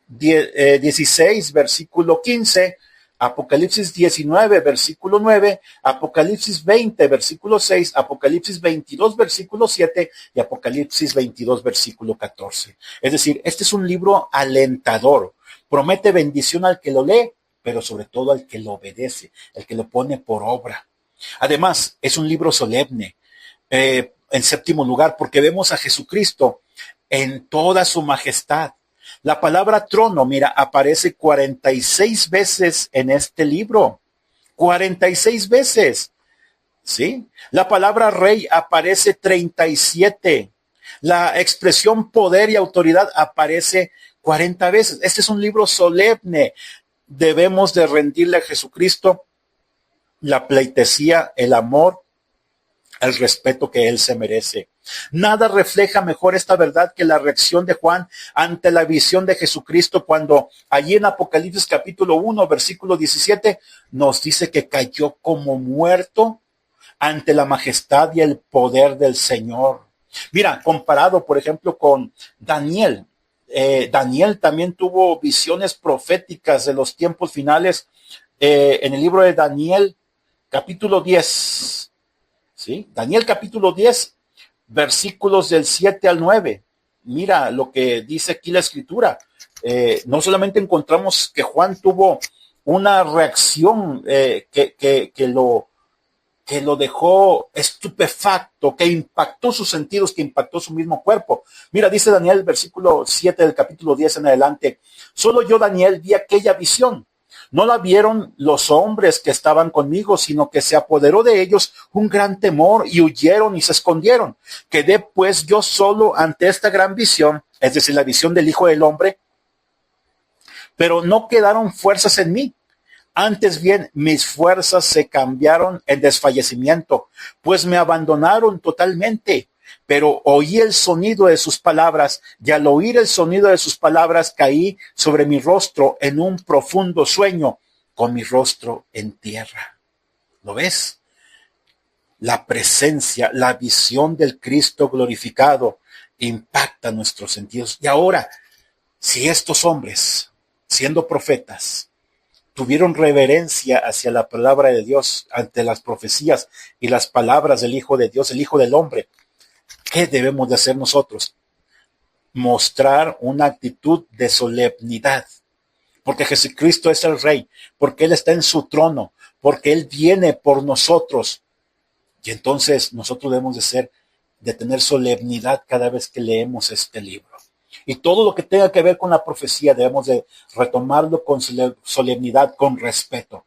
16, versículo 15, Apocalipsis 19, versículo 9, Apocalipsis 20, versículo 6, Apocalipsis 22, versículo 7 y Apocalipsis 22, versículo 14. Es decir, este es un libro alentador. Promete bendición al que lo lee, pero sobre todo al que lo obedece, el que lo pone por obra. Además, es un libro solemne, en séptimo lugar, porque vemos a Jesucristo en toda su majestad. La palabra trono, mira, aparece 46 veces en este libro. 46 veces, ¿sí? La palabra rey aparece 37. La expresión poder y autoridad aparece 40 veces. Este es un libro solemne. Debemos de rendirle a Jesucristo la pleitesía, el amor, el respeto que él se merece. Nada refleja mejor esta verdad que la reacción de Juan ante la visión de Jesucristo cuando allí en Apocalipsis capítulo 1, versículo 17, nos dice que cayó como muerto ante la majestad y el poder del Señor. Mira, comparado, por ejemplo, con Daniel. Daniel también tuvo visiones proféticas de los tiempos finales en el libro de Daniel, capítulo 10. ¿Sí? Daniel, capítulo 10, versículos del 7 al 9. mira lo que dice aquí la escritura. No solamente encontramos que Juan tuvo una reacción que lo dejó estupefacto, que impactó sus sentidos, que impactó su mismo cuerpo. Mira, dice Daniel, versículo 7 del capítulo 10 en adelante, solo yo, Daniel, vi aquella visión. No la vieron los hombres que estaban conmigo, sino que se apoderó de ellos un gran temor y huyeron y se escondieron. Quedé pues yo solo ante esta gran visión, es decir, la visión del Hijo del Hombre, pero no quedaron fuerzas en mí. Antes bien, mis fuerzas se cambiaron en desfallecimiento, pues me abandonaron totalmente. Pero oí el sonido de sus palabras, y al oír el sonido de sus palabras caí sobre mi rostro en un profundo sueño, con mi rostro en tierra. ¿Lo ves? La presencia, la visión del Cristo glorificado impacta nuestros sentidos. Y ahora, si estos hombres, siendo profetas, tuvieron reverencia hacia la palabra de Dios, ante las profecías y las palabras del Hijo de Dios, el Hijo del Hombre, ¿qué debemos de hacer nosotros? Mostrar una actitud de solemnidad, porque Jesucristo es el Rey, porque Él está en su trono, porque Él viene por nosotros. Y entonces nosotros debemos de tener solemnidad cada vez que leemos este libro. Y todo lo que tenga que ver con la profecía debemos de retomarlo con solemnidad, con respeto,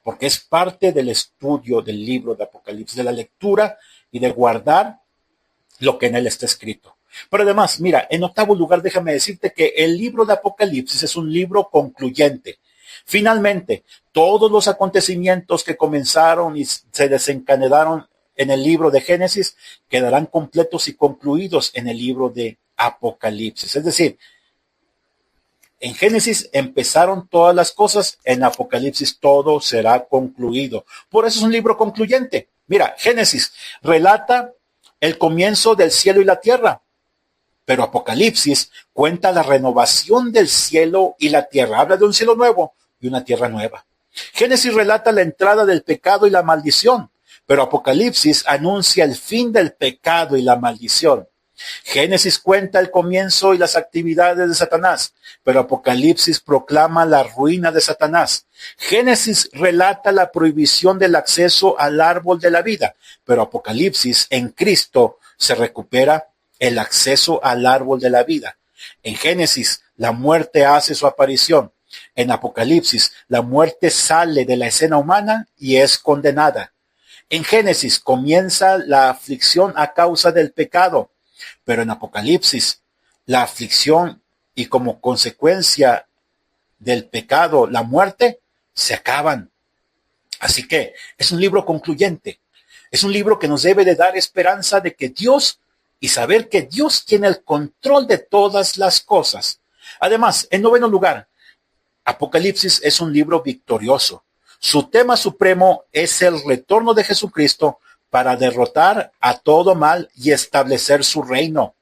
porque es parte del estudio del libro de Apocalipsis, de la lectura y de guardar lo que en él está escrito. Pero además, mira, en octavo lugar, déjame decirte que el libro de Apocalipsis es un libro concluyente. Finalmente, todos los acontecimientos que comenzaron y se desencadenaron en el libro de Génesis quedarán completos y concluidos en el libro de Apocalipsis. Es decir, en Génesis empezaron todas las cosas, en Apocalipsis todo será concluido. Por eso es un libro concluyente. Mira, Génesis relata el comienzo del cielo y la tierra, pero Apocalipsis cuenta la renovación del cielo y la tierra. Habla de un cielo nuevo y una tierra nueva. Génesis relata la entrada del pecado y la maldición, pero Apocalipsis anuncia el fin del pecado y la maldición. Génesis cuenta el comienzo y las actividades de Satanás, pero Apocalipsis proclama la ruina de Satanás. Génesis relata la prohibición del acceso al árbol de la vida, pero Apocalipsis en Cristo se recupera el acceso al árbol de la vida. En Génesis la muerte hace su aparición. En Apocalipsis la muerte sale de la escena humana y es condenada. En Génesis comienza la aflicción a causa del pecado, pero en Apocalipsis la aflicción y como consecuencia del pecado, la muerte, se acaban. Así que es un libro concluyente. Es un libro que nos debe de dar esperanza de que Dios y saber que Dios tiene el control de todas las cosas. Además, en noveno lugar, Apocalipsis es un libro victorioso. Su tema supremo es el retorno de Jesucristo para derrotar a todo mal y establecer su reino.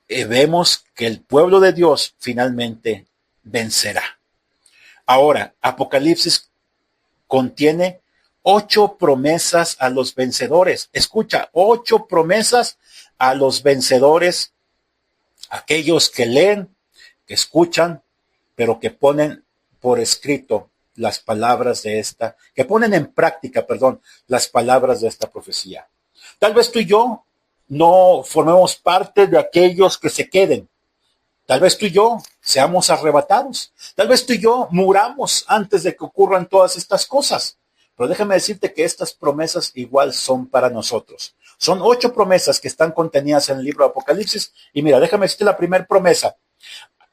Vemos que el pueblo de Dios finalmente vencerá. Ahora, Apocalipsis contiene 8 promesas a los vencedores. Escucha, 8 promesas a los vencedores, aquellos que leen, que escuchan, pero que ponen por escrito las palabras de esta, que ponen en práctica, las palabras de esta profecía. Tal vez tú y yo no formemos parte de aquellos que se queden. Tal vez tú y yo seamos arrebatados. Tal vez tú y yo muramos antes de que ocurran todas estas cosas. Pero déjame decirte que estas promesas igual son para nosotros. Son 8 promesas que están contenidas en el libro de Apocalipsis. Y mira, déjame decirte la primera promesa.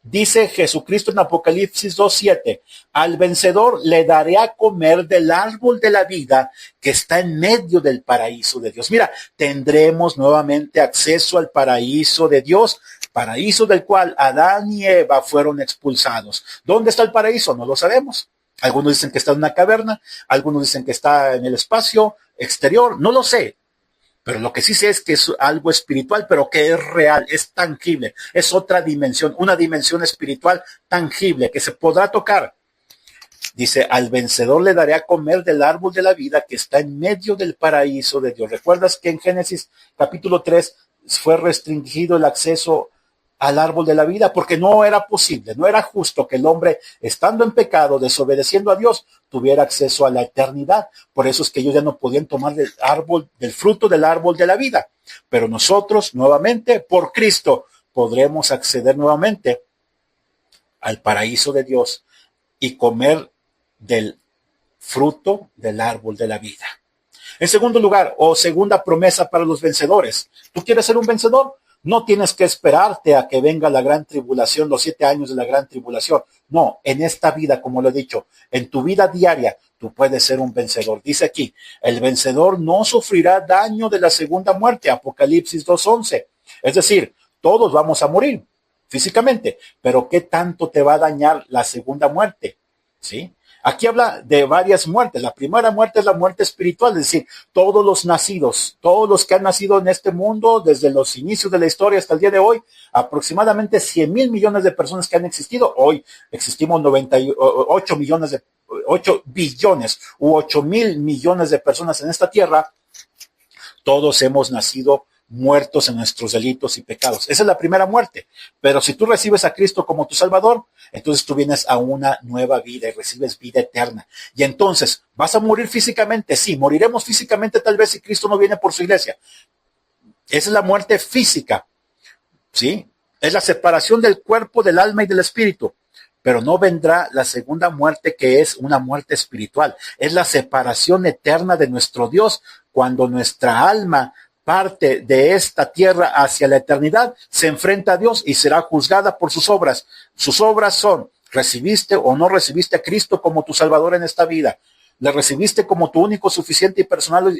Dice Jesucristo en Apocalipsis 2:7, al vencedor le daré a comer del árbol de la vida que está en medio del paraíso de Dios. Mira, tendremos nuevamente acceso al paraíso de Dios, paraíso del cual Adán y Eva fueron expulsados. ¿Dónde está el paraíso? No lo sabemos. Algunos dicen que está en una caverna, algunos dicen que está en el espacio exterior, no lo sé. Pero lo que sí sé es que es algo espiritual, pero que es real, es tangible, es otra dimensión, una dimensión espiritual tangible que se podrá tocar. Dice, al vencedor le daré a comer del árbol de la vida que está en medio del paraíso de Dios. ¿Recuerdas que en Génesis capítulo 3 fue restringido el acceso al árbol de la vida, porque no era posible, no era justo que el hombre, estando en pecado, desobedeciendo a Dios, tuviera acceso a la eternidad. Por eso es que ellos ya no podían tomar del fruto del árbol de la vida. Pero nosotros, nuevamente, por Cristo, podremos acceder nuevamente al paraíso de Dios y comer del fruto del árbol de la vida. En segundo lugar, o segunda promesa para los vencedores. ¿Tú quieres ser un vencedor? No tienes que esperarte a que venga la gran tribulación, los 7 años de la gran tribulación. No, en esta vida, como lo he dicho, en tu vida diaria, tú puedes ser un vencedor. Dice aquí, el vencedor no sufrirá daño de la segunda muerte, Apocalipsis 2:11. Es decir, todos vamos a morir físicamente, pero ¿qué tanto te va a dañar la segunda muerte? ¿Sí? Aquí habla de varias muertes. La primera muerte es la muerte espiritual, es decir, todos los nacidos, todos los que han nacido en este mundo desde los inicios de la historia hasta el día de hoy, aproximadamente 100,000 millones de personas que han existido. Hoy existimos 98 millones de 8 billones u 8,000 millones de personas en esta tierra. Todos hemos nacido muertos en nuestros delitos y pecados. Esa es la primera muerte. Pero si tú recibes a Cristo como tu Salvador, entonces tú vienes a una nueva vida y recibes vida eterna. Y entonces, ¿vas a morir físicamente? Sí, moriremos físicamente tal vez si Cristo no viene por su iglesia. Esa es la muerte física, ¿sí? Es la separación del cuerpo, del alma y del espíritu. Pero no vendrá la segunda muerte, que es una muerte espiritual. Es la separación eterna de nuestro Dios cuando nuestra alma parte de esta tierra hacia la eternidad, se enfrenta a Dios y será juzgada por sus obras. Sus obras son, ¿recibiste o no recibiste a Cristo como tu Salvador en esta vida? ¿Le recibiste como tu único, suficiente y personal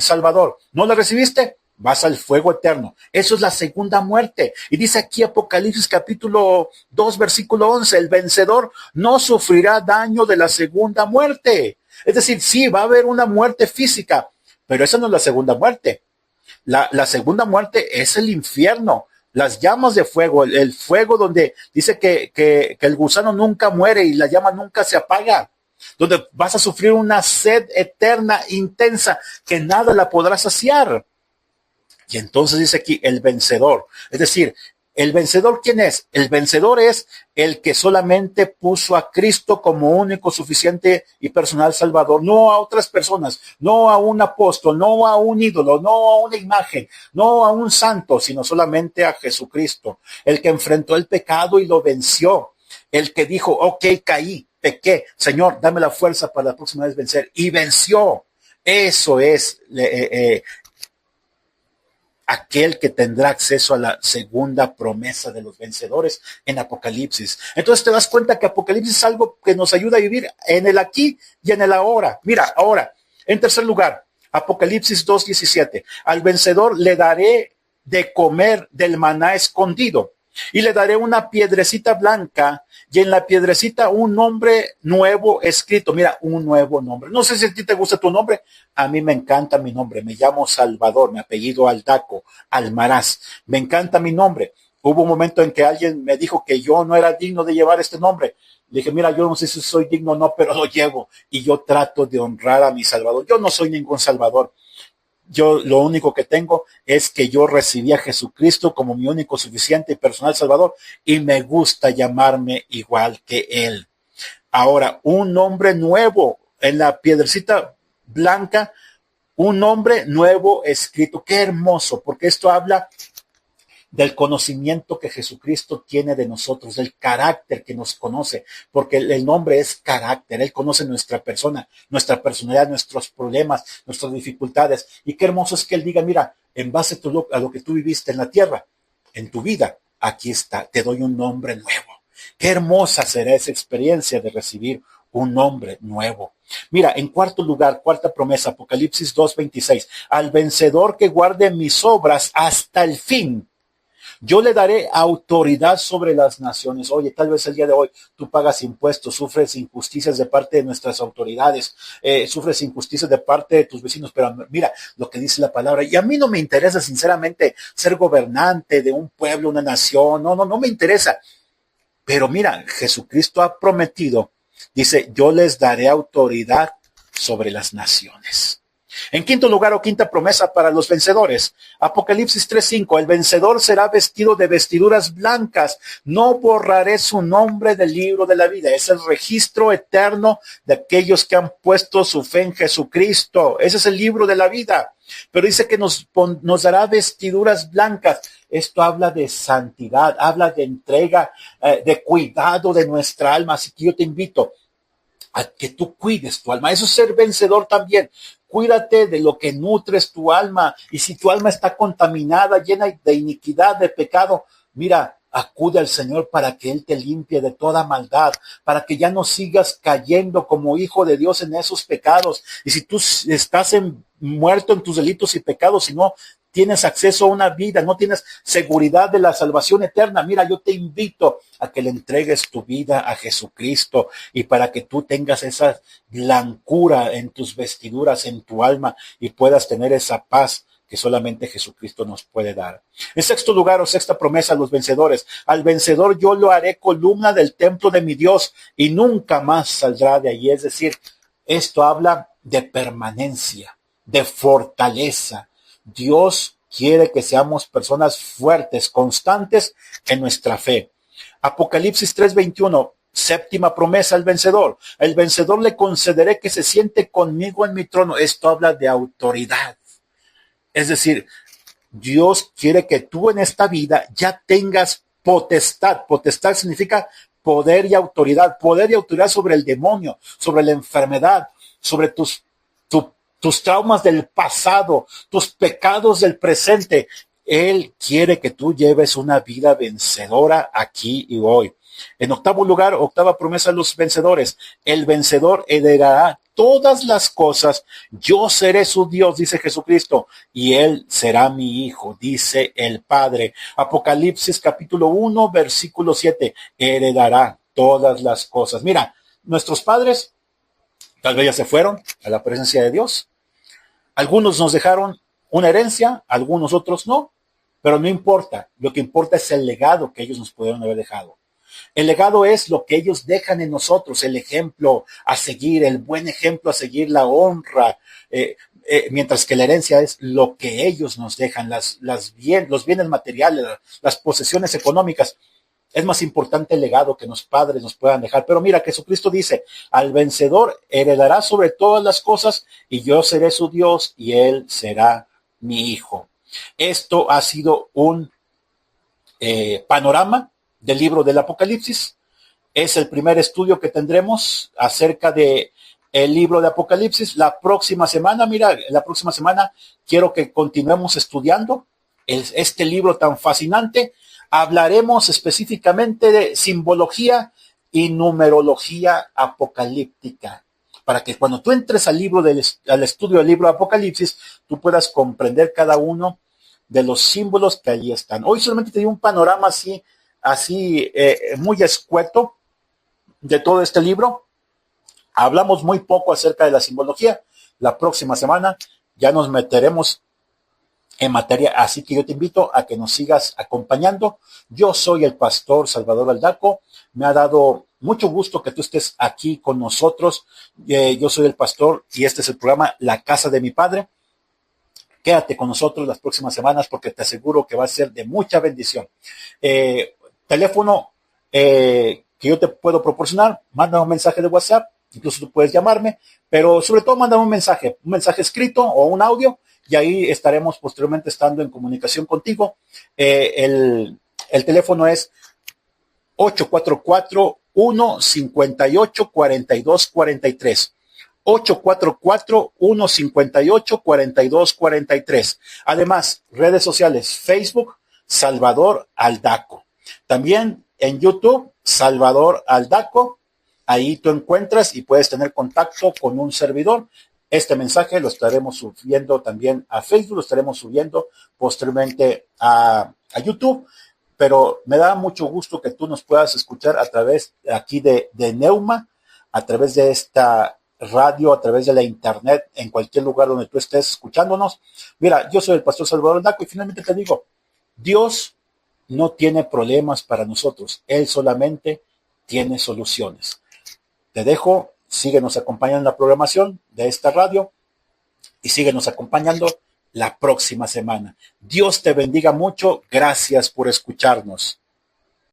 Salvador? ¿No le recibiste? Vas al fuego eterno. Eso es la segunda muerte. Y dice aquí Apocalipsis capítulo 2, versículo 11, el vencedor no sufrirá daño de la segunda muerte. Es decir, sí, va a haber una muerte física, pero esa no es la segunda muerte. La segunda muerte es el infierno, las llamas de fuego, el fuego donde dice que el gusano nunca muere y la llama nunca se apaga, donde vas a sufrir una sed eterna, intensa, que nada la podrá saciar. Y entonces dice aquí el vencedor, es decir, ¿el vencedor quién es? El vencedor es el que solamente puso a Cristo como único, suficiente y personal Salvador, no a otras personas, no a un apóstol, no a un ídolo, no a una imagen, no a un santo, sino solamente a Jesucristo, el que enfrentó el pecado y lo venció, el que dijo, ok, caí, pequé, Señor, dame la fuerza para la próxima vez vencer, y venció. Eso es aquel que tendrá acceso a la segunda promesa de los vencedores en Apocalipsis. Entonces te das cuenta que Apocalipsis es algo que nos ayuda a vivir en el aquí y en el ahora. Mira, ahora, en tercer lugar, Apocalipsis 2:17, al vencedor le daré de comer del maná escondido y le daré una piedrecita blanca y en la piedrecita un nombre nuevo escrito. Mira, un nuevo nombre. No sé si a ti te gusta tu nombre. A mí me encanta mi nombre. Me llamo Salvador, mi apellido Aldaco, Almaraz. Me encanta mi nombre. Hubo un momento en que alguien me dijo que yo no era digno de llevar este nombre. Le dije, mira, yo no sé si soy digno o no, pero lo llevo. Y yo trato de honrar a mi Salvador. Yo no soy ningún Salvador. Yo lo único que tengo es que yo recibí a Jesucristo como mi único, suficiente y personal Salvador y me gusta llamarme igual que Él. Ahora, un nombre nuevo en la piedrecita blanca, un nombre nuevo escrito. Qué hermoso, porque esto habla del conocimiento que Jesucristo tiene de nosotros, del carácter que nos conoce, porque el nombre es carácter, Él conoce nuestra persona, nuestra personalidad, nuestros problemas, nuestras dificultades, y qué hermoso es que Él diga, mira, en base a lo que tú viviste en la tierra, en tu vida, aquí está, te doy un nombre nuevo. Qué hermosa será esa experiencia de recibir un nombre nuevo. Mira, en cuarto lugar, cuarta promesa, Apocalipsis 2:26, al vencedor que guarde mis obras hasta el fin, yo le daré autoridad sobre las naciones. Oye, tal vez el día de hoy tú pagas impuestos, sufres injusticias de parte de nuestras autoridades, sufres injusticias de parte de tus vecinos, pero mira lo que dice la palabra. Y a mí no me interesa, sinceramente, ser gobernante de un pueblo, una nación. No me interesa. Pero mira, Jesucristo ha prometido, dice, yo les daré autoridad sobre las naciones. En quinto lugar o quinta promesa para los vencedores, Apocalipsis 3:5, el vencedor será vestido de vestiduras blancas, no borraré su nombre del libro de la vida. Es el registro eterno de aquellos que han puesto su fe en Jesucristo. Ese es el libro de la vida. Pero dice que nos dará vestiduras blancas. Esto habla de santidad, habla de entrega, de cuidado de nuestra alma. Así que yo te invito a que tú cuides tu alma. Eso es ser vencedor también. Cuídate de lo que nutres tu alma. Y si tu alma está contaminada, llena de iniquidad, de pecado, mira, acude al Señor para que Él te limpie de toda maldad, para que ya no sigas cayendo como hijo de Dios en esos pecados. Y si tú estás muerto en tus delitos y pecados, si no tienes acceso a una vida, no tienes seguridad de la salvación eterna, mira, yo te invito a que le entregues tu vida a Jesucristo y para que tú tengas esa blancura en tus vestiduras, en tu alma y puedas tener esa paz que solamente Jesucristo nos puede dar. En sexto lugar o sexta promesa a los vencedores, al vencedor yo lo haré columna del templo de mi Dios y nunca más saldrá de allí. Es decir, esto habla de permanencia, de fortaleza. Dios quiere que seamos personas fuertes, constantes en nuestra fe. Apocalipsis 3:21, séptima promesa al vencedor. El vencedor le concederé que se siente conmigo en mi trono. Esto habla de autoridad. Es decir, Dios quiere que tú en esta vida ya tengas potestad. Potestad significa poder y autoridad sobre el demonio, sobre la enfermedad, sobre tus traumas del pasado, tus pecados del presente. Él quiere que tú lleves una vida vencedora aquí y hoy. En octavo lugar, octava promesa a los vencedores. El vencedor heredará todas las cosas. Yo seré su Dios, dice Jesucristo, y él será mi hijo, dice el Padre. Apocalipsis capítulo 1, versículo 7. Heredará todas las cosas. Mira, nuestros padres tal vez ya se fueron a la presencia de Dios. Algunos nos dejaron una herencia, algunos otros no, pero no importa. Lo que importa es el legado que ellos nos pudieron haber dejado. El legado es lo que ellos dejan en nosotros, el ejemplo a seguir, el buen ejemplo a seguir, la honra, mientras que la herencia es lo que ellos nos dejan, los bienes materiales, las posesiones económicas. Es más importante el legado que los padres nos puedan dejar. Pero mira, Jesucristo dice, al vencedor heredará sobre todas las cosas y yo seré su Dios y él será mi hijo. Esto ha sido un panorama del libro del Apocalipsis. Es el primer estudio que tendremos acerca de el libro de Apocalipsis. La próxima semana quiero que continuemos estudiando este libro tan fascinante. Hablaremos específicamente de simbología y numerología apocalíptica, para que cuando tú entres al estudio del libro de Apocalipsis, tú puedas comprender cada uno de los símbolos que allí están. Hoy solamente te di un panorama así muy escueto de todo este libro. Hablamos muy poco acerca de la simbología. La próxima semana ya nos meteremos en materia, así que yo te invito a que nos sigas acompañando. Yo soy el pastor Salvador Aldaco. Me ha dado mucho gusto que tú estés aquí con nosotros. Yo soy el pastor y este es el programa La Casa de mi Padre. Quédate con nosotros las próximas semanas porque te aseguro que va a ser de mucha bendición. Teléfono que yo te puedo proporcionar, manda un mensaje de WhatsApp, incluso tú puedes llamarme, pero sobre todo manda un mensaje escrito o un audio y ahí estaremos posteriormente estando en comunicación contigo. El teléfono es 844-158-4243. 844-158-4243. Además, redes sociales, Facebook, Salvador Aldaco. También en YouTube, Salvador Aldaco. Ahí tú encuentras y puedes tener contacto con un servidor. Este mensaje lo estaremos subiendo también a Facebook, lo estaremos subiendo posteriormente a YouTube. Pero me da mucho gusto que tú nos puedas escuchar a través aquí de Neuma, a través de esta radio, a través de la internet, en cualquier lugar donde tú estés escuchándonos. Mira, yo soy el pastor Salvador Aldaco y finalmente te digo, Dios no tiene problemas para nosotros, Él solamente tiene soluciones. Te dejo, síguenos acompañando en la programación de esta radio y síguenos acompañando la próxima semana. Dios te bendiga mucho. Gracias por escucharnos.